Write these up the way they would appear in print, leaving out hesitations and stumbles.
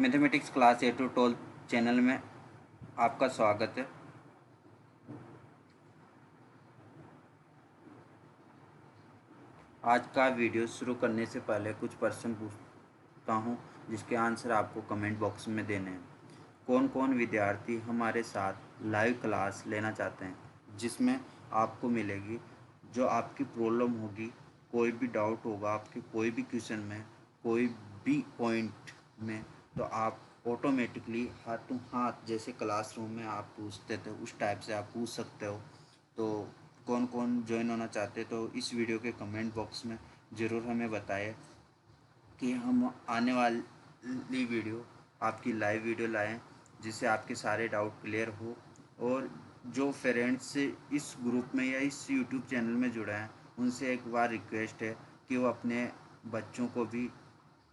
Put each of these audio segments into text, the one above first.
Mathematics class 8 to 12 channel में आपका स्वागत है। आज का वीडियो शुरू करने से पहले कुछ प्रश्न पूछता हूँ जिसके आंसर आपको कमेंट बॉक्स में देने हैं। कौन कौन विद्यार्थी हमारे साथ लाइव क्लास लेना चाहते हैं जिसमें आपको मिलेगी जो आपकी प्रॉब्लम होगी, कोई भी डाउट होगा आपके कोई भी क्वेश्चन में, कोई भी पॉइंट में, तो आप ऑटोमेटिकली हाथों हाथ जैसे क्लासरूम में आप पूछते थे उस टाइप से आप पूछ सकते हो। तो कौन कौन ज्वाइन होना चाहते तो इस वीडियो के कमेंट बॉक्स में ज़रूर हमें बताएं कि हम आने वाली वीडियो आपकी लाइव वीडियो लाएं जिससे आपके सारे डाउट क्लियर हो। और जो फ्रेंड्स इस ग्रुप में या इस यूट्यूब चैनल में जुड़े हैं उनसे एक बार रिक्वेस्ट है कि वो अपने बच्चों को भी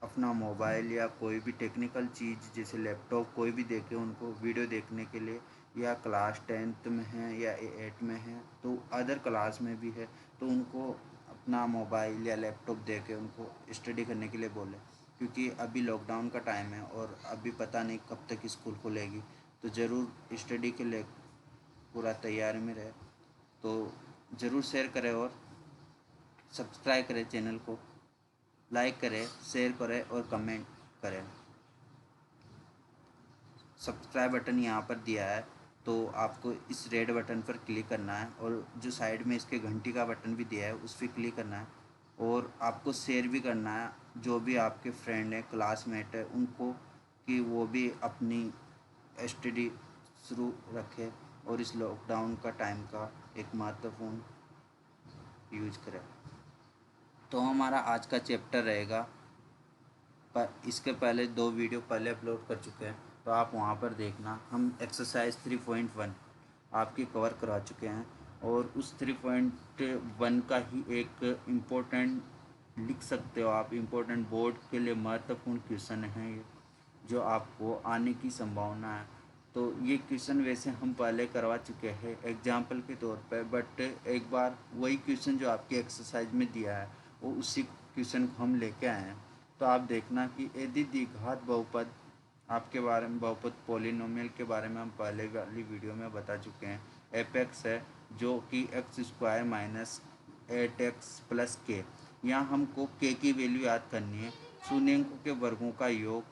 अपना मोबाइल या कोई भी टेक्निकल चीज़ जैसे लैपटॉप कोई भी देके उनको वीडियो देखने के लिए, या क्लास 10th में है या 8 में है तो अदर क्लास में भी है, तो उनको अपना मोबाइल या लैपटॉप दे के उनको स्टडी करने के लिए बोले, क्योंकि अभी लॉकडाउन का टाइम है और अभी पता नहीं कब तक स्कूल खुलेगी। तो ज़रूर स्टडी के लिए पूरा तैयारी में रहे। तो ज़रूर शेयर करें और सब्सक्राइब करें चैनल को, लाइक करें, शेयर करें और कमेंट करें। सब्सक्राइब बटन यहाँ पर दिया है तो आपको इस रेड बटन पर क्लिक करना है और जो साइड में इसके घंटी का बटन भी दिया है उस पर क्लिक करना है और आपको शेयर भी करना है जो भी आपके फ्रेंड हैं, क्लासमेट है, उनको कि वो भी अपनी स्टडी शुरू रखे और इस लॉकडाउन का टाइम का एक महत्वपूर्ण यूज करें। तो हमारा आज का चैप्टर रहेगा, पर इसके पहले 2 वीडियो पहले अपलोड कर चुके हैं तो आप वहाँ पर देखना। हम एक्सरसाइज 3.1 आपकी कवर करा चुके हैं और उस 3.1 का ही एक इम्पोर्टेंट लिख सकते हो आप, इम्पोर्टेंट बोर्ड के लिए महत्वपूर्ण क्वेश्चन है ये जो आपको आने की संभावना है। तो ये क्वेश्चन वैसे हम पहले करवा चुके हैं एग्जाम्पल के तौर पर, बट एक बार वही क्वेश्चन जो आपकी एक्सरसाइज में दिया है वो उसी क्वेश्चन को हम लेके आए हैं। तो आप देखना कि यदि द्विघात बहुपद आपके बारे में, बहुपद पॉलिनोमियल के बारे में हम पहले वाली वीडियो में बता चुके हैं। एफ एक्स है जो कि x square minus 8x plus के, यहाँ हमको के की वैल्यू याद करनी है। शून्यंकों के वर्गों का योग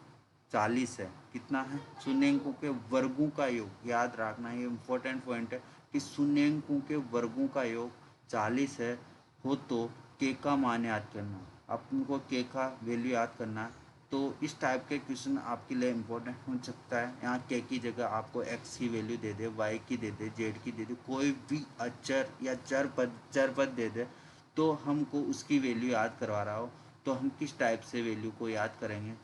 40 है। कितना है? शून्यंकों के वर्गों का योग, याद रखना ये इम्पोर्टेंट पॉइंट है कि शून्यंकों के वर्गों का योग 40 है हो तो के का मान याद करना, अपन को के का वैल्यू याद करना है। तो इस टाइप के क्वेश्चन आपके लिए इम्पोर्टेंट हो सकता है। यहाँ के की जगह आपको एक्स की वैल्यू दे दे, वाई की दे दे, जेड की दे दे, कोई भी अचर या चर पद दे दे तो हमको उसकी वैल्यू याद करवा रहा हो तो हम किस टाइप से वैल्यू को याद करेंगे।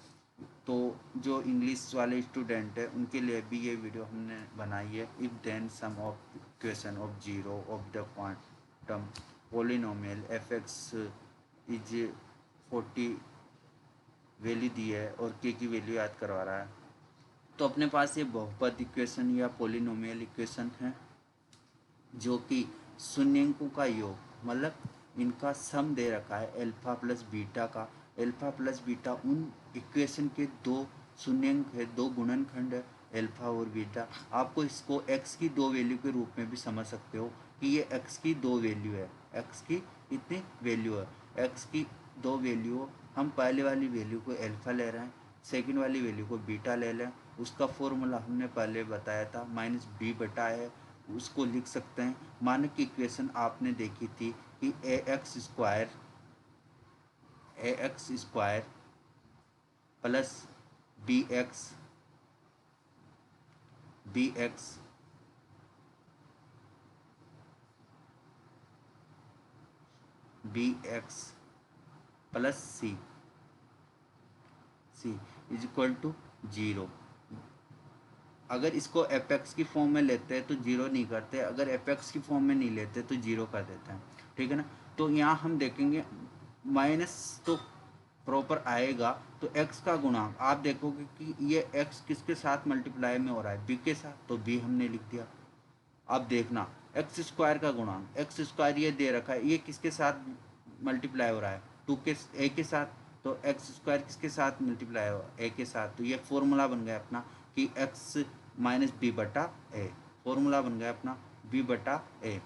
तो जो इंग्लिश वाले स्टूडेंट है उनके लिए भी ये वीडियो हमने बनाई है। If then sum of question of zero of the quantum polynomial F X is 40 value दी है और के की वैल्यू याद करवा रहा है। तो अपने पास ये बहुपद इक्वेशन या पोलिनोमियल इक्वेशन है जो कि शून्यंकों का योग, मतलब इनका सम दे रखा है अल्फा प्लस बीटा का। अल्फा प्लस बीटा उन इक्वेशन के दो शून्यंक है, दो गुणनखंड है, अल्फा और बीटा। आपको इसको एक्स की दो वैल्यू के रूप में भी समझ सकते हो कि ये एक्स की दो वैल्यू है, एक्स की इतनी वैल्यू है, एक्स की दो वैल्यू। हम पहले वाली वैल्यू को अल्फा ले रहे हैं, सेकंड वाली वैल्यू को बीटा ले लें। उसका फॉर्मूला हमने पहले बताया था माइनस बी बटा है, उसको लिख सकते हैं। मानक की इक्वेशन आपने देखी थी कि A X square plus B X B X plus C is equal to 0। अगर इसको एफ एक्स की फॉर्म में लेते हैं तो 0 नहीं करते, अगर एफ एक्स की फॉर्म में नहीं लेते तो 0 कर देते हैं, ठीक है ना। तो यहाँ हम देखेंगे माइनस तो प्रॉपर आएगा तो x का गुणांक आप देखोगे कि ये x किसके साथ मल्टीप्लाई में हो रहा है, b के साथ, तो b हमने लिख दिया। अब देखना एक्स स्क्वायर का गुणांक, एक्स स्क्वायर ये दे रखा है, ये किसके साथ मल्टीप्लाई हो रहा है, टू के ए के साथ, तो एक्स स्क्वायर किसके साथ मल्टीप्लाई हो, ए के साथ। तो ये फॉर्मूला बन गया अपना कि एक्स माइनस बी बटा ए, फॉर्मूला बन गया अपना बी बटा ए।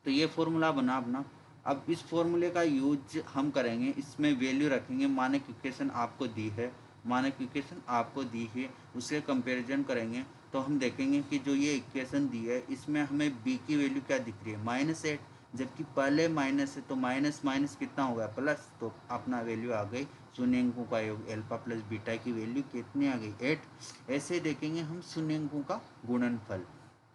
तो ये फॉर्मूला बना अपना। अब इस फॉर्मूले का यूज हम करेंगे, इसमें वैल्यू रखेंगे, मानक इक्वेशन आपको दी है, मानक इक्वेशन आपको दी है, उससे कंपैरिजन करेंगे तो हम देखेंगे कि जो ये इक्वेशन दी है इसमें हमें b की वैल्यू क्या दिख रही है, -8, जबकि पहले माइनस है तो माइनस माइनस कितना हो गया, प्लस। तो अपना वैल्यू आ गई शून्यंकों का योग अल्फा प्लस बीटा की वैल्यू कितनी आ गई, 8। ऐसे देखेंगे हम शून्यंकों का गुणनफल,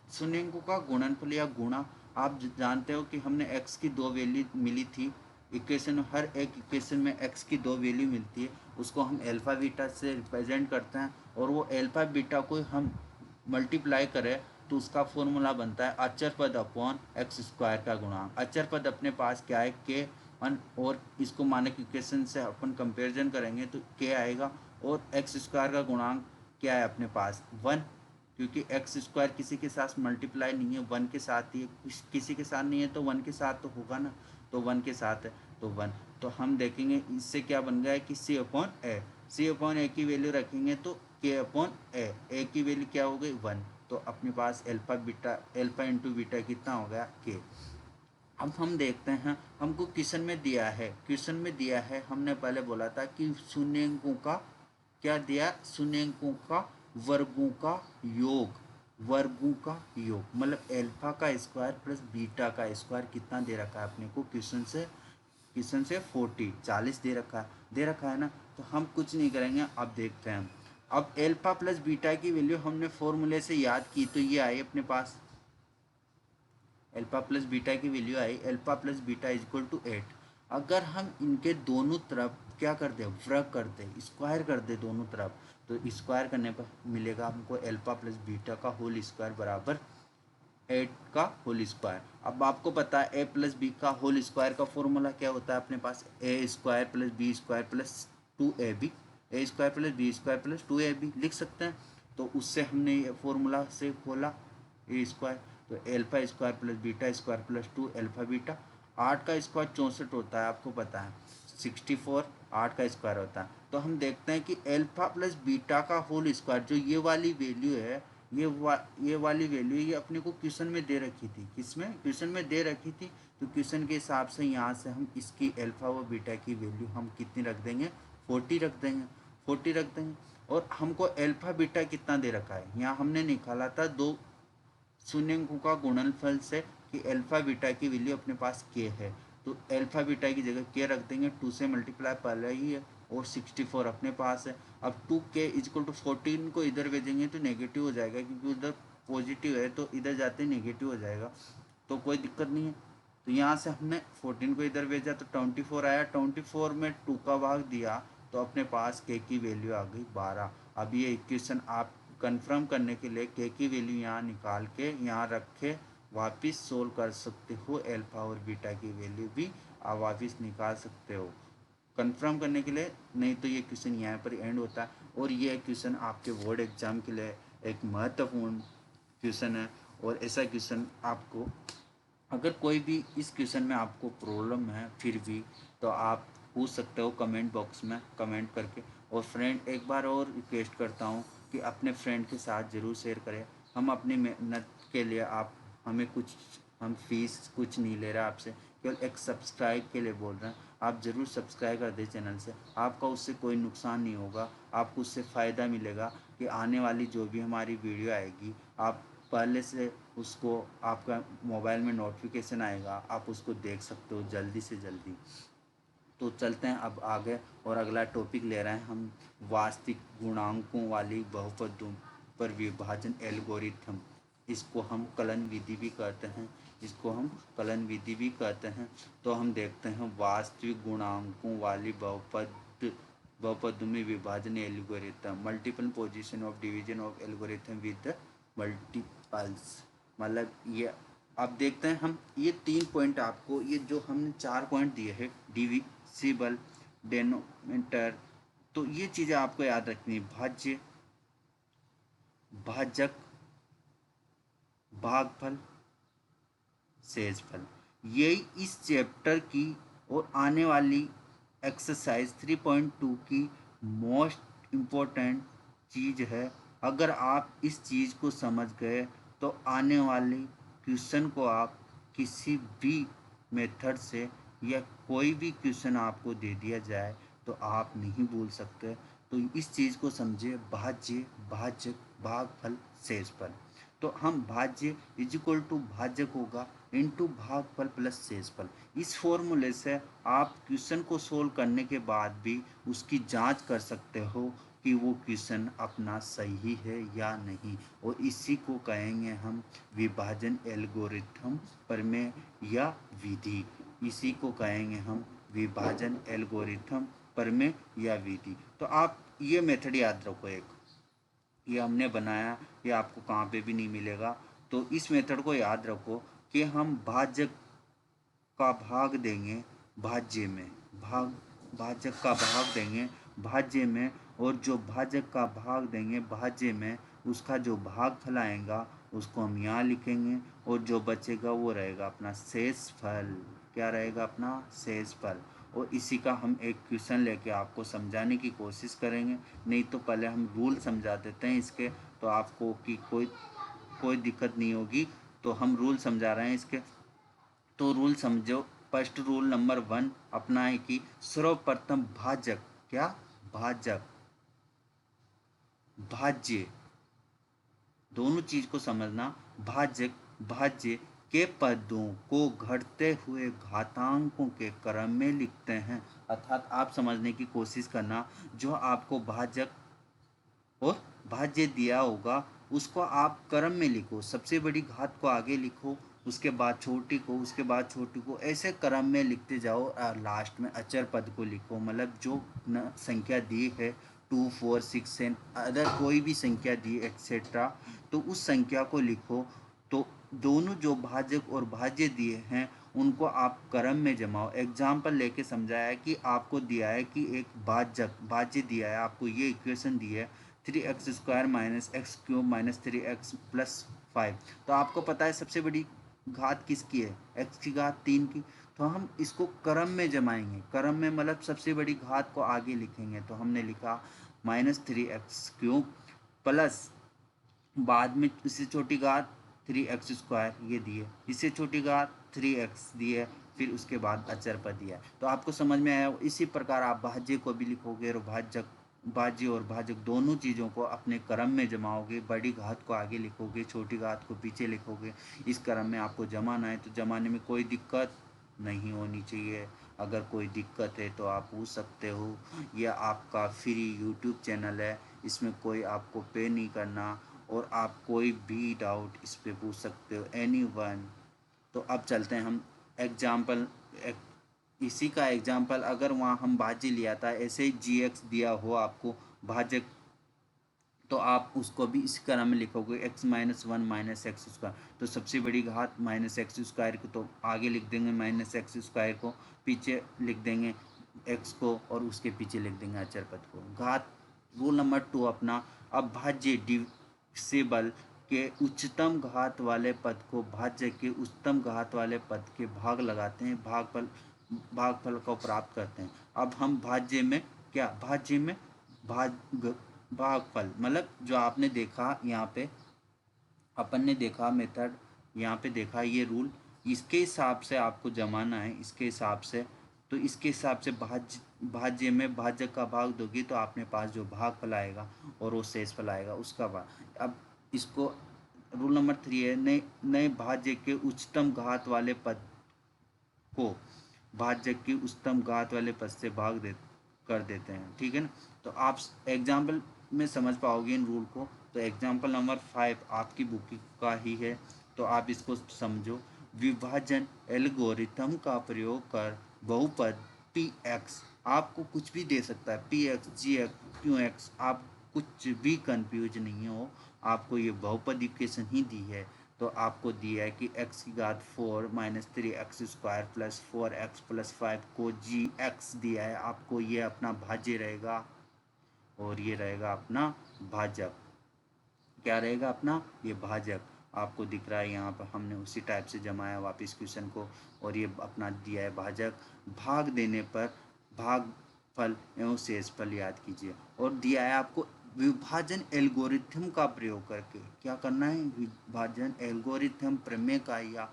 शून्यंकों का गुणनफल या गुणा। आप जानते हो कि हमने x की दो वैल्यू मिली थी इक्वेशन, हर एक इक्वेशन में x की दो वैल्यू मिलती है, उसको हम अल्फा बीटा से रिप्रेजेंट करते हैं, और वो अल्फा बीटा को हम मल्टीप्लाई करें तो उसका फॉर्मूला बनता है अचर पद अपॉन एक्स स्क्वायर का गुणांक। अचर पद अपने पास क्या है, के वन, और इसको मानक इक्वेशन से अपन कंपेरिजन करेंगे तो के आएगा, और एक्स स्क्वायर का गुणांक क्या है अपने पास 1, क्योंकि एक्स स्क्वायर किसी के साथ मल्टीप्लाई नहीं है, 1 के साथ ही, किसी के साथ नहीं है तो 1 के साथ तो होगा ना, तो 1 के साथ है तो 1। तो हम देखेंगे इससे क्या बन गया है कि सी अपॉन ए, सी अपॉन ए की वैल्यू रखेंगे तो के अपॉन ए की वैल्यू क्या हो गई 1। तो अपने पास alpha beta, alpha into beta कितना हो गया के। अब हम देखते हैं, हमको क्वेश्चन में दिया है, क्वेश्चन में दिया है, हमने पहले बोला था कि शून्यंकों का क्या दिया, शून्यंकों का वर्गों का योग, वर्गों का योग मतलब अल्फा का स्क्वायर प्लस बीटा का स्क्वायर कितना दे रखा है अपने को क्वेश्चन से, क्वेश्चन से 40 दे रखा है ना। तो हम कुछ नहीं करेंगे, अब देखते हैं। अब अल्फा प्लस बीटा की वैल्यू हमने फॉर्मूले से याद की तो ये आई अपने पास, अल्फा प्लस बीटा की वैल्यू आई alpha plus beta is equal to 8। अगर हम इनके दोनों तरफ क्या कर दे, वर्ग कर दे, स्क्वायर कर दे दोनों तरफ, तो स्क्वायर करने पर मिलेगा हमको अल्फा प्लस बीटा का होल स्क्वायर बराबर 8 का होल स्क्वायर। अब आपको पता है ए प्लस बी का होल स्क्वायर का फॉर्मूला क्या होता है अपने पास, A square plus B square plus 2ab, A square plus B square plus 2ab लिख सकते हैं। तो उससे हमने ये फॉर्मूला से खोला ए स्क्वायर, तो alpha square plus beta square plus 2 alpha beta. 8 का स्क्वायर 64 होता है, आपको पता है 64 8 का स्क्वायर होता है। तो हम देखते हैं कि एल्फा प्लस बीटा का होल स्क्वायर जो ये वाली वैल्यू है, ये वाली वैल्यू ये अपने को क्वेश्चन में दे रखी थी, किसमें, क्वेश्चन में दे रखी थी। तो क्वेश्चन के हिसाब से यहाँ से हम इसकी अल्फा व बीटा की वैल्यू हम कितनी रख देंगे, 40 रख देंगे, 40 रख देंगे। और हमको अल्फा बीटा कितना दे रखा है, यहाँ हमने निकाला था दो शून्यंकों का गुणनफल से कि अल्फा बीटा की वैल्यू अपने पास के है, तो अल्फा बीटा की जगह के रख देंगे, 2 से मल्टीप्लाई पहले ही है, और 64 अपने पास है। अब 2k इजक्वल टू 14 को इधर भेजेंगे तो नेगेटिव हो जाएगा, क्योंकि उधर पॉजिटिव है तो इधर जाते नेगेटिव हो जाएगा, तो कोई दिक्कत नहीं है। तो यहाँ से हमने 14 को इधर भेजा तो 24 आया, 24 में 2 का भाग दिया तो अपने पास k की वैल्यू आ गई 12। अब ये इक्वेशन आप कंफर्म करने के लिए k की वैल्यू यहाँ निकाल के यहाँ रख के वापस सोल्व कर सकते हो, अल्फा और बीटा की वैल्यू भी आप वापस निकाल सकते हो कंफर्म करने के लिए, नहीं तो ये क्वेश्चन यहाँ पर एंड होता है। और ये क्वेश्चन आपके बोर्ड एग्जाम के लिए एक महत्वपूर्ण क्वेश्चन है, और ऐसा क्वेश्चन आपको, अगर कोई भी इस क्वेश्चन में आपको प्रॉब्लम है फिर भी, तो आप पूछ सकते हो कमेंट बॉक्स में कमेंट करके। और फ्रेंड एक बार और रिक्वेस्ट करता हूँ कि अपने फ्रेंड के साथ ज़रूर शेयर करें, हम अपनी मेहनत के लिए, आप हमें कुछ, हम फीस कुछ नहीं ले रहे आपसे, केवल एक सब्सक्राइब के लिए बोल रहे हैं। आप ज़रूर सब्सक्राइब कर दें चैनल से, आपका उससे कोई नुकसान नहीं होगा, आपको उससे फ़ायदा मिलेगा कि आने वाली जो भी हमारी वीडियो आएगी आप पहले से उसको, आपका मोबाइल में नोटिफिकेशन आएगा, आप उसको देख सकते हो जल्दी से जल्दी। तो चलते हैं अब आगे, और अगला टॉपिक ले रहे हैं हम, वास्तविक गुणांकों वाली बहुपदों पर विभाजन एल्गोरिथम। इसको हम कलन विधि भी कहते हैं, इसको हम कलन विधि भी कहते हैं। तो हम देखते हैं वास्तविक गुणांकों वाली बहुपद में विभाजन algorithm, multiple position of division of algorithm with multiples. मतलब ये अब देखते हैं हम, ये 3 पॉइंट आपको, ये जो हमने 4 पॉइंट दिए हैं, डिविजिबल, डेनोमिनेटर, तो ये चीज़ें आपको याद रखनी है, भाज्य, भाजक, भागफल, शेषफल, यही इस चैप्टर की और आने वाली एक्सरसाइज 3.2 की मोस्ट इम्पोर्टेंट चीज़ है। अगर आप इस चीज़ को समझ गए तो आने वाले क्वेश्चन को आप किसी भी मेथड से या कोई भी क्वेश्चन आपको दे दिया जाए तो आप नहीं भूल सकते। तो इस चीज़ को समझिए, भाज्य, भाजक, भागफल, शेषफल। तो हम भाज्य इज इक्वल टू भाजक होगा इंटू भागफल प्लस शेषफल। इस फॉर्मूले से आप क्वेश्चन को सोल्व करने के बाद भी उसकी जांच कर सकते हो कि वो क्वेश्चन अपना सही है या नहीं, और इसी को कहेंगे हम विभाजन एल्गोरिथम प्रमेय या विधि। इसी को कहेंगे हम विभाजन एल्गोरिथम प्रमेय या विधि। तो आप ये मेथड याद रखो, एक ये हमने बनाया, ये आपको कहाँ पे भी नहीं मिलेगा। तो इस मेथड को याद रखो कि हम भाजक का भाग देंगे भाज्य में, भाजक का भाग देंगे भाज्य में, और जो भाजक का भाग देंगे भाज्य में उसका जो भागफल आएगा उसको हम यहाँ लिखेंगे, और जो बचेगा वो रहेगा अपना शेषफल। क्या रहेगा? अपना शेषफल। और इसी का हम एक क्वेश्चन लेके आपको समझाने की कोशिश करेंगे। नहीं तो पहले हम रूल समझा देते हैं इसके, तो आपको की कोई दिक्कत नहीं होगी। तो हम रूल समझा रहे हैं इसके, तो रूल समझो। फर्स्ट रूल नंबर 1 अपना है कि सर्वप्रथम भाजक, क्या? भाजक, भाज्य, दोनों चीज को समझना। भाजक, भाज्य के पदों को घटते हुए घातांकों के क्रम में लिखते हैं। अर्थात आप समझने की कोशिश करना, जो आपको भाजक और भाज्य दिया होगा उसको आप क्रम में लिखो। सबसे बड़ी घात को आगे लिखो, उसके बाद छोटी को, उसके बाद छोटी को, ऐसे क्रम में लिखते जाओ। लास्ट में अचर पद को लिखो, मतलब जो संख्या दी है 2, 4, 6 एंड अदर कोई भी संख्या दी एक्सेट्रा, तो उस संख्या को लिखो। तो दोनों जो भाजक और भाज्य दिए हैं उनको आप क्रम में जमाओ। एग्जाम्पल लेके समझाया कि आपको दिया है कि एक भाज्य दिया है, आपको ये इक्वेशन दी है 3x² minus x cube minus 3x plus 5। तो आपको पता है सबसे बड़ी घात किसकी है? x की घात 3 की। तो हम इसको क्रम में जमाएंगे, क्रम में मतलब सबसे बड़ी घात को आगे लिखेंगे। तो हमने लिखा -3x³ प्लस बाद में इससे छोटी घात 3x², ये दिए, इससे छोटी घात 3x दिए, फिर उसके बाद अचर पद दिया। तो आपको समझ में आया। इसी प्रकार आप भाज्य को भी लिखोगे, और भाज्य और भाजक दोनों चीज़ों को अपने क्रम में जमाओगे। बड़ी घात को आगे लिखोगे, छोटी घात को पीछे लिखोगे। इस क्रम में आपको जमाना है, तो जमाने में कोई दिक्कत नहीं होनी चाहिए। अगर कोई दिक्कत है तो आप पूछ सकते हो। यह आपका फ्री यूट्यूब चैनल है, इसमें कोई आपको पे नहीं करना, और आप कोई भी डाउट इस पे पूछ सकते हो, एनी वन। तो अब चलते हैं हम एग्जाम्पल। इसी का एग्जाम्पल अगर वहाँ हम भाज्य लिया था, ऐसे ही GX दिया हो आपको भाजक, तो आप उसको भी इस क्रम में लिखोगे x-1 माइनस x²। तो सबसे बड़ी घात -x² को तो आगे लिख देंगे, -x² को पीछे लिख देंगे x को, और उसके पीछे लिख देंगे अचर पद को। घात रूल नंबर 2 अपना। अब भाज्य डिविजिबल के उच्चतम घात वाले पद को भाज्य के उच्चतम घात वाले पद के भाग लगाते हैं, भागफल को प्राप्त करते हैं। अब हम भाज्य में क्या, भाज्य में भाग भागफल, मतलब जो आपने देखा यहाँ पे, अपन ने देखा मेथड, यहाँ पे देखा ये रूल, इसके हिसाब से आपको जमाना है, इसके हिसाब से। तो इसके हिसाब से भाज्य में भाजक का भाग दोगी तो आपने पास जो भागफल आएगा और वो शेषफल आएगा उसका भाग। अब इसको रूल नंबर 3 है, नए भाज्य के उच्चतम घात वाले पद को भाजक की उच्चतम घात वाले पद से कर देते हैं। ठीक है ना? तो आप एग्जाम्पल में समझ पाओगे इन रूल को। तो एग्जाम्पल नंबर 5 आपकी बुक का ही है, तो आप इसको समझो। विभाजन एल्गोरिथम का प्रयोग कर बहुपद px, आपको कुछ भी दे सकता है, px, gx, qx, आप कुछ भी कंफ्यूज नहीं हो। आपको ये बहुपद इक्वेशन ही दी है, तो आपको दिया है कि x की घात 4 minus 3x² plus 4x plus 5 को gx दिया है आपको। ये अपना भाज्य रहेगा, और ये रहेगा अपना भाजक। क्या रहेगा अपना? ये भाजक आपको दिख रहा है यहाँ पर, हमने उसी टाइप से जमाया वापस क्वेश्चन को, और ये अपना दिया है भाजक। भाग देने पर भागफल एवं शेषफल याद कीजिए। और दिया है आपको विभाजन एल्गोरिथम का प्रयोग करके क्या करना है, विभाजन एल्गोरिथम प्रमेय का या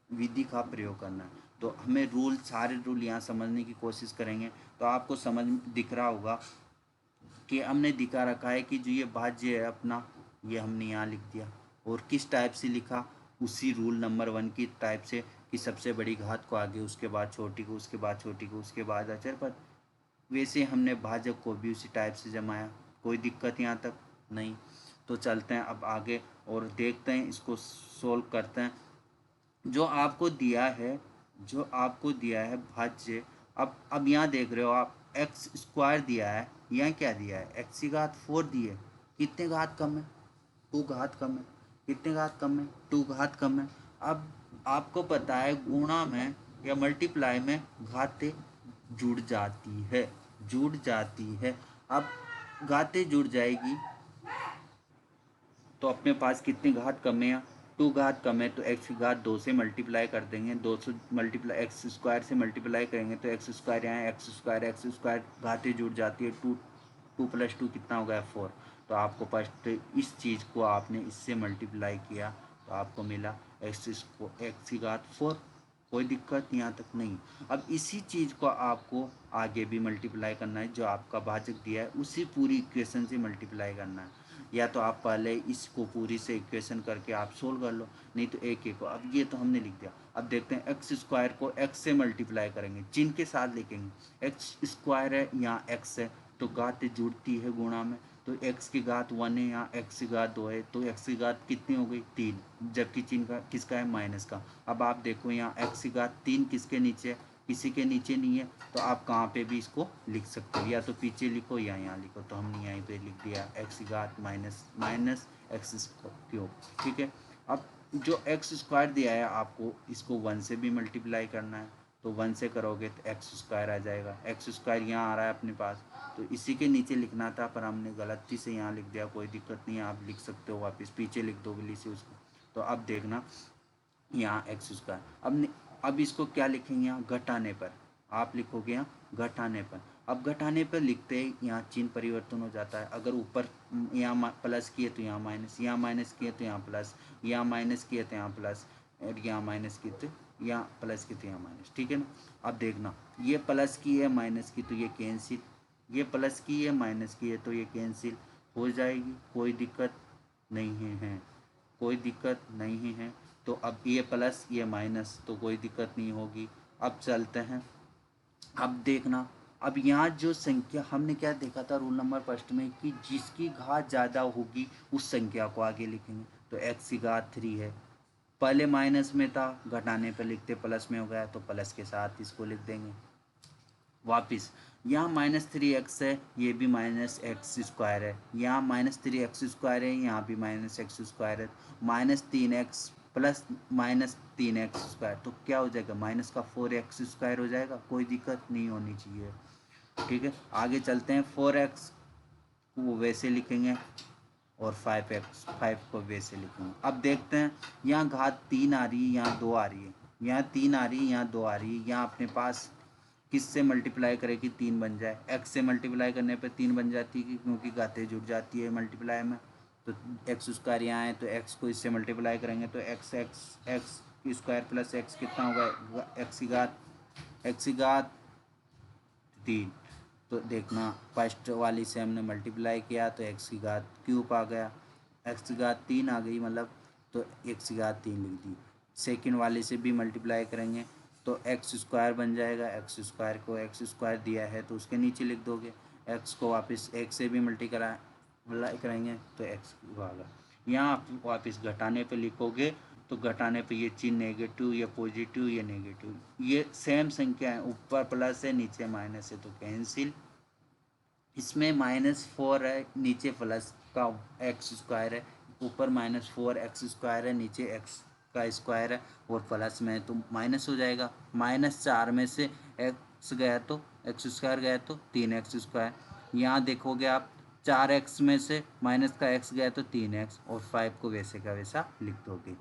विधि का प्रयोग करना है। तो हमें रूल, सारे रूल यहाँ समझने की कोशिश करेंगे। तो आपको समझ दिख रहा होगा कि हमने दिखा रखा है कि जो ये भाज्य है अपना, ये हमने यहाँ लिख दिया। और किस टाइप से लिखा, उसी रूल नंबर 1 की टाइप से, कि सबसे बड़ी घात को आगे, उसके बाद छोटी को, उसके बाद छोटी को, उसके बाद अचर पद। वैसे हमने भाजक को भी उसी टाइप से जमाया। कोई दिक्कत यहाँ तक नहीं। तो चलते हैं अब आगे और देखते हैं, इसको सोल्व करते हैं। जो आपको दिया है, जो आपको दिया है भाज्य, अब यहाँ देख रहे हो आप, एक्स स्क्वायर दिया है, यहाँ क्या दिया है, एक्स की घात 4 दी है। कितने घात कम है, 2 घात कम है। कितने घात कम है, 2 घात कम है। अब आपको पता है गुणा में या मल्टीप्लाई में घातें जुड़ जाती है, जुड़ जाती है। अब घातें जुड़ जाएगी तो अपने पास कितनी घात कम है, 2 घात कम है। तो एक्स की घात 2 से मल्टीप्लाई कर देंगे, 2 से मल्टीप्लाई, एक्स स्क्वायर से मल्टीप्लाई करेंगे तो एक्स स्क्वायर यहाँ, एक्स स्क्वायर घातें जुड़ जाती है। 2 + 2 कितना हो गया, 4। तो आपको फर्स्ट इस चीज़ को आपने इससे मल्टीप्लाई किया तो आपको मिला एक्स की घात 4। कोई दिक्कत यहाँ तक नहीं। अब इसी चीज़ को आपको आगे भी मल्टीप्लाई करना है, जो आपका भाजक दिया है उसी पूरी इक्वेशन से मल्टीप्लाई करना है। या तो आप पहले इसको पूरी से इक्वेशन करके आप सोल्व कर लो, नहीं तो एक एक को। अब ये तो हमने लिख दिया। अब देखते हैं एक्स स्क्वायर को एक्स से मल्टीप्लाई करेंगे, चिन्ह के साथ लिखेंगे। एक्स स्क्वायर है, यहाँ एक्स है, तो घात जुड़ती है गुणा में। तो एक्स की घात 1 है, यहाँ एक्स की घात 2 है, तो एक्स की घात कितनी हो गई, 3। जबकि चिन्ह का किसका है, माइनस का। अब आप देखो यहाँ एक्स की घात 3 किसके नीचे है, किसी के नीचे नहीं है। तो आप कहाँ पे भी इसको लिख सकते हो, या तो पीछे लिखो या यहाँ लिखो। तो हमने यहीं पे लिख दिया एक्स की घात माइनस एक्स क्यूब। ठीक है। अब जो एक्स स्क्वायर दिया है आपको, इसको 1 से भी मल्टीप्लाई करना है। तो 1 से करोगे तो एक्स स्क्वायर आ जाएगा। एक्स स्क्वायर यहाँ आ रहा है अपने पास, तो इसी के नीचे लिखना था, पर हमने गलती से यहाँ लिख दिया। कोई दिक्कत नहीं है, आप लिख सकते हो, वापस पीछे लिख दो गली से उसको। तो अब देखना यहाँ एक्स स्क्वायर। अब इसको क्या लिखेंगे, यहाँ घटाने पर आप लिखोगे, यहाँ घटाने पर। अब घटाने पर लिखते ही यहाँ चिन्ह परिवर्तन हो जाता है। अगर ऊपर यहाँ प्लस किए तो यहाँ माइनस, यहाँ माइनस किए तो यहाँ प्लस, यहाँ माइनस किए तो यहाँ प्लस, और यहाँ माइनस किए तो यहाँ प्लस किए तो यहाँ माइनस। ठीक है ना। अब देखना, ये प्लस की है माइनस की तो ये कैंसिल, ये प्लस की है माइनस की है तो ये कैंसिल हो जाएगी। कोई दिक्कत नहीं है, कोई दिक्कत नहीं है। तो अब ये प्लस ये माइनस, तो कोई दिक्कत नहीं होगी। अब चलते हैं, अब देखना, अब यहाँ जो संख्या हमने क्या देखा था रूल नंबर फर्स्ट में, कि जिसकी घात ज़्यादा होगी उस संख्या को आगे लिखेंगे। तो एक्स की घात 3 है, पहले माइनस में था, घटाने पर लिखते प्लस में हो गया तो प्लस के साथ इसको लिख देंगे। वापिस यहाँ -3x है, ये भी -x² है, यहाँ -3x² है, यहाँ भी -x² है। -3x प्लस -3x², तो क्या हो जाएगा, माइनस का 4x² हो जाएगा। कोई दिक्कत नहीं होनी चाहिए। ठीक है, आगे चलते हैं। 4x को वैसे लिखेंगे और 5 को वैसे लिखेंगे। अब देखते हैं, यहाँ घात 3 आ रही है, यहाँ 2 आ रही है, यहाँ 3 आ रही है, यहाँ 2 आ रही है। यहाँ अपने पास किससे मल्टीप्लाई करें कि 3 बन जाए, एक्स से मल्टीप्लाई करने पर 3 बन जाती है, क्योंकि घातें जुड़ जाती है मल्टीप्लाई में। तो एक्स स्क्वायर यहाँ है, तो एक्स को इससे मल्टीप्लाई करेंगे तो एक्स स्क्वायर प्लस एक्स कितना होगा, एक्स की घात 3। तो देखना, फर्स्ट वाली से हमने मल्टीप्लाई किया तो एक्स की घात क्यूब आ गया, एक्स की घात 3 आ गई मतलब, तो एक्स की घात 3 लिख दी। सेकेंड वाले से भी मल्टीप्लाई करेंगे तो एक्स स्क्वायर बन जाएगा। एक्स स्क्वायर को एक्स स्क्वायर दिया है तो उसके नीचे लिख दोगे। एक्स को वापस एक्स से भी मल्टीप्लाई करेंगे तो एक्स होगा। यहाँ आप वापस घटाने पे लिखोगे तो घटाने पे ये चिन्ह नेगेटिव, ये पॉजिटिव, ये नेगेटिव, ये सेम संख्या है, ऊपर प्लस है नीचे माइनस है तो कैंसिल। इसमें -4 है, नीचे प्लस का एक्स स्क्वायर है, ऊपर -4x² है, नीचे एक्स का स्क्वायर है, और प्लस में तो माइनस हो जाएगा। -4 में से एक्स गया तो x² गया तो 3x²। यहाँ देखोगे आप, 4x में से माइनस का x गया तो 3x, और 5 को वैसे का वैसा लिख दोगे।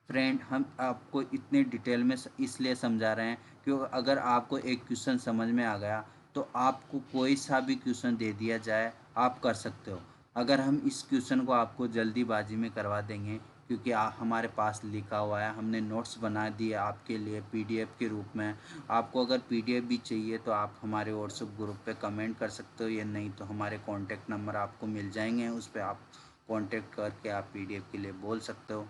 फ्रेंड हम आपको इतने डिटेल में इसलिए समझा रहे हैं क्योंकि अगर आपको एक क्वेश्चन समझ में आ गया तो आपको कोई सा भी क्वेश्चन दे दिया जाए आप कर सकते हो। अगर हम इस क्वेश्चन को आपको जल्दीबाजी में करवा देंगे क्योंकि हमारे पास लिखा हुआ है, हमने नोट्स बना दिए आपके लिए पीडीएफ के रूप में। आपको अगर पीडीएफ भी चाहिए तो आप हमारे व्हाट्सएप ग्रुप पे कमेंट कर सकते हो, या नहीं तो हमारे कॉन्टैक्ट नंबर आपको मिल जाएंगे, उस पर आप कॉन्टैक्ट करके आप पीडीएफ के लिए बोल सकते हो।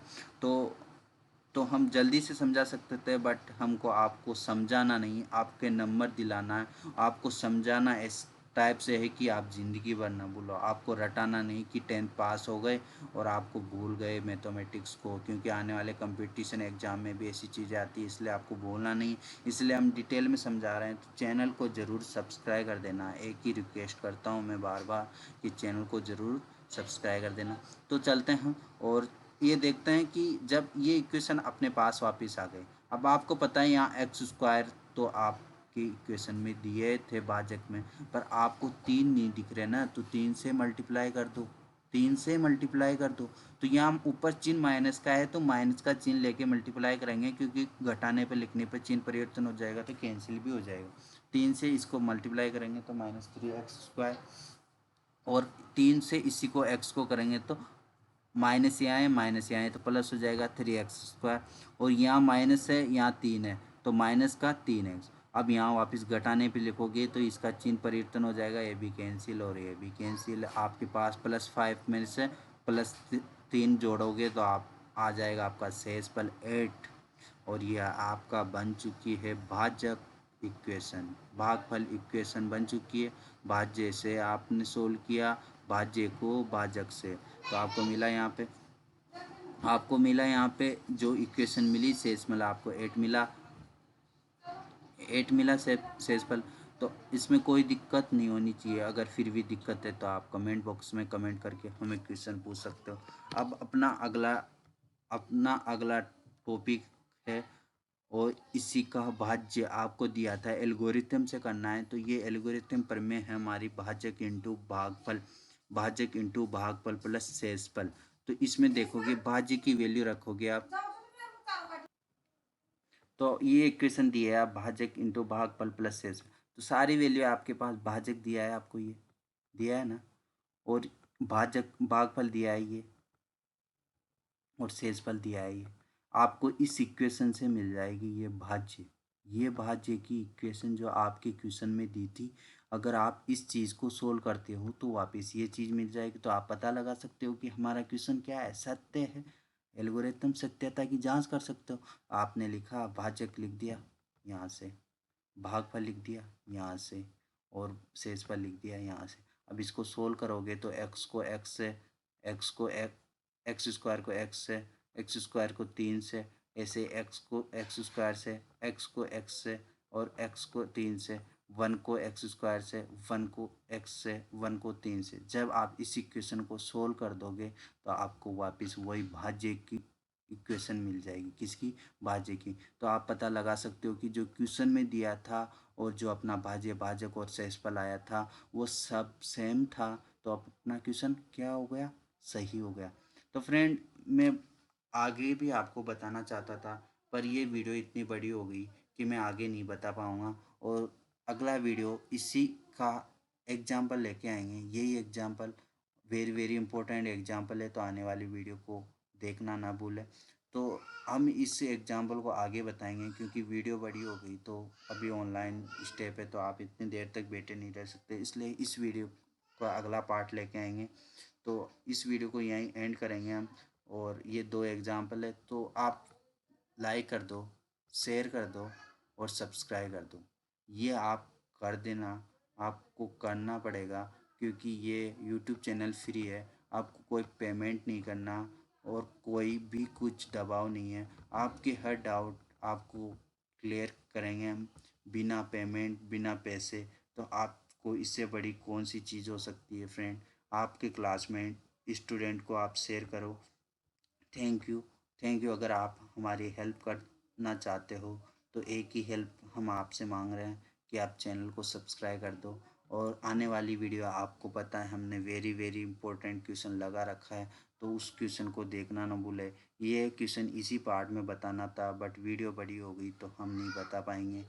तो हम जल्दी से समझा सकते थे, बट हमको आपको समझाना नहीं, आपके नंबर दिलाना है, आपको समझाना इस टाइप से है कि आप ज़िंदगी भर ना भूलो। आपको रटाना नहीं कि 10th पास हो गए और आपको भूल गए मैथमेटिक्स को, क्योंकि आने वाले कंपटीशन एग्ज़ाम में भी ऐसी चीज़ें आती है, इसलिए आपको भूलना नहीं। इसलिए हम डिटेल में समझा रहे हैं, तो चैनल को ज़रूर सब्सक्राइब कर देना। एक ही रिक्वेस्ट करता हूँ मैं बार बार कि चैनल को ज़रूर सब्सक्राइब कर देना। तो चलते हैं और ये देखते हैं कि जब ये इक्वेशन अपने पास वापस आ गए। अब आपको पता है यहाँ एक्स स्क्वायर तो आपके इक्वेशन में दिए थे भाजक में, पर आपको 3 नहीं दिख रहे ना, तो 3 से मल्टीप्लाई कर दो, 3 से मल्टीप्लाई कर दो। तो यहाँ ऊपर चिन्ह माइनस का है तो माइनस का चिन्ह लेके मल्टीप्लाई करेंगे, क्योंकि घटाने पे लिखने पे चिन्ह परिवर्तन हो जाएगा तो कैंसिल भी हो जाएगा। 3 से इसको मल्टीप्लाई करेंगे तो -3x², और 3 से इसी को x को करेंगे तो माइनस यहाँ है तो प्लस हो जाएगा 3x²। और यहाँ माइनस है, यहाँ 3 है तो माइनस का 3x। अब यहाँ वापस घटाने पे लिखोगे तो इसका चिन्ह परिवर्तन हो जाएगा, ये भी कैंसिल और ये भी कैंसिल। आपके पास +5 में से +3 जोड़ोगे तो आप आ जाएगा आपका शेषफल 8। और यह आपका बन चुकी है भाजक इक्वेशन, भागफल इक्वेशन बन चुकी है। भाज्य से आपने सोल्व किया भाज्य को भाजक से, तो आपको मिला यहाँ पे जो इक्वेशन मिली शेषफल आपको 8 मिला, 8 मिला शेषफल। तो इसमें कोई दिक्कत नहीं होनी चाहिए। अगर फिर भी दिक्कत है तो आप कमेंट बॉक्स में कमेंट करके हमें क्वेश्चन पूछ सकते हो। अब अपना अगला टॉपिक है, और इसी का भाज्य आपको दिया था एल्गोरिथम से करना है। तो ये एल्गोरिथम पर में है हमारी भाजक इंटू भागफल प्लस शेषफल। तो इसमें देखोगे भाज्य की वैल्यू रखोगे आप, तो ये इक्वेशन दिया है आप भाजक इंटू भागफल प्लस शेषफल। तो सारी वैल्यू आपके पास, भाजक दिया है आपको, ये दिया है ना, और भाजक भागफल दिया है ये, और शेषफल दिया है ये। आपको इस इक्वेशन से मिल जाएगी ये भाज्य की इक्वेशन जो आपके क्वेश्चन में दी थी। अगर आप इस चीज़ को सोल्व करते हो तो वापस ये चीज़ मिल जाएगी, तो आप पता लगा सकते हो कि हमारा क्वेश्चन क्या है, सत्य है। एल्गोरिथम सत्यता की जांच कर सकते हो। आपने लिखा भाजक लिख दिया यहाँ से, भागफल लिख दिया यहाँ से, और शेषफल लिख दिया यहाँ से। अब इसको सोल्व करोगे तो एक्स को एक्स स्क्वायर को एक्स से, एक्स स्क्वायर को 3 से, ऐसे एक्स को एक्स स्क्वायर से, एक्स को एक्स से, और एक्स को 3 से, 1 को एक्स स्क्वायर से, 1 को एक्स से, 1 को 3 से। जब आप इस इक्वेशन को सोल्व कर दोगे तो आपको वापस वही भाज्य की इक्वेशन मिल जाएगी। किसकी? भाज्य की। तो आप पता लगा सकते हो कि जो क्वेश्चन में दिया था और जो अपना भाज्य भाजक और शेषफल आया था वो सब सेम था, तो अपना क्वेश्चन क्या हो गया? सही हो गया। तो फ्रेंड, मैं आगे भी आपको बताना चाहता था, पर ये वीडियो इतनी बड़ी हो गई कि मैं आगे नहीं बता पाऊँगा, और अगला वीडियो इसी का एग्जाम्पल लेके आएंगे। यही example very very important example है, तो आने वाली वीडियो को देखना ना भूलें। तो हम इस एग्जाम्पल को आगे बताएंगे, क्योंकि वीडियो बड़ी हो गई तो अभी ऑनलाइन स्टेप है तो आप इतनी देर तक बैठे नहीं रह सकते, इसलिए इस वीडियो का अगला पार्ट लेके आएंगे। तो इस वीडियो को यहीं एंड करेंगे हम। और ये 2 एग्जाम्पल है, तो आप लाइक कर दो, शेयर कर दो और सब्सक्राइब कर दो। ये आप कर देना, आपको करना पड़ेगा, क्योंकि ये यूट्यूब चैनल फ्री है, आपको कोई पेमेंट नहीं करना और कोई भी कुछ दबाव नहीं है। आपके हर डाउट आपको क्लियर करेंगे हम, बिना पेमेंट बिना पैसे। तो आपको इससे बड़ी कौन सी चीज़ हो सकती है फ्रेंड? आपके क्लासमेट स्टूडेंट को आप शेयर करो। Thank you, thank you. अगर आप हमारी हेल्प करना चाहते हो तो एक ही हेल्प हम आपसे मांग रहे हैं कि आप चैनल को सब्सक्राइब कर दो। और आने वाली वीडियो आपको पता है हमने वेरी वेरी इंपॉर्टेंट क्वेश्चन लगा रखा है, तो उस क्वेश्चन को देखना ना भूले। ये क्वेश्चन इसी पार्ट में बताना था, बट वीडियो बड़ी हो गई तो हम नहीं बता पाएंगे।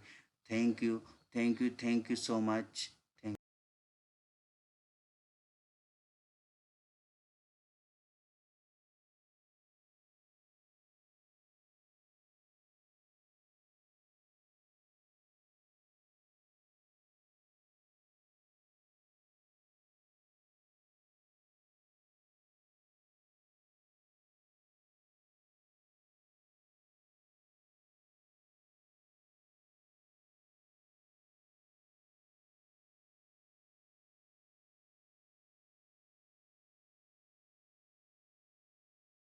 Thank you, thank you, thank you so much.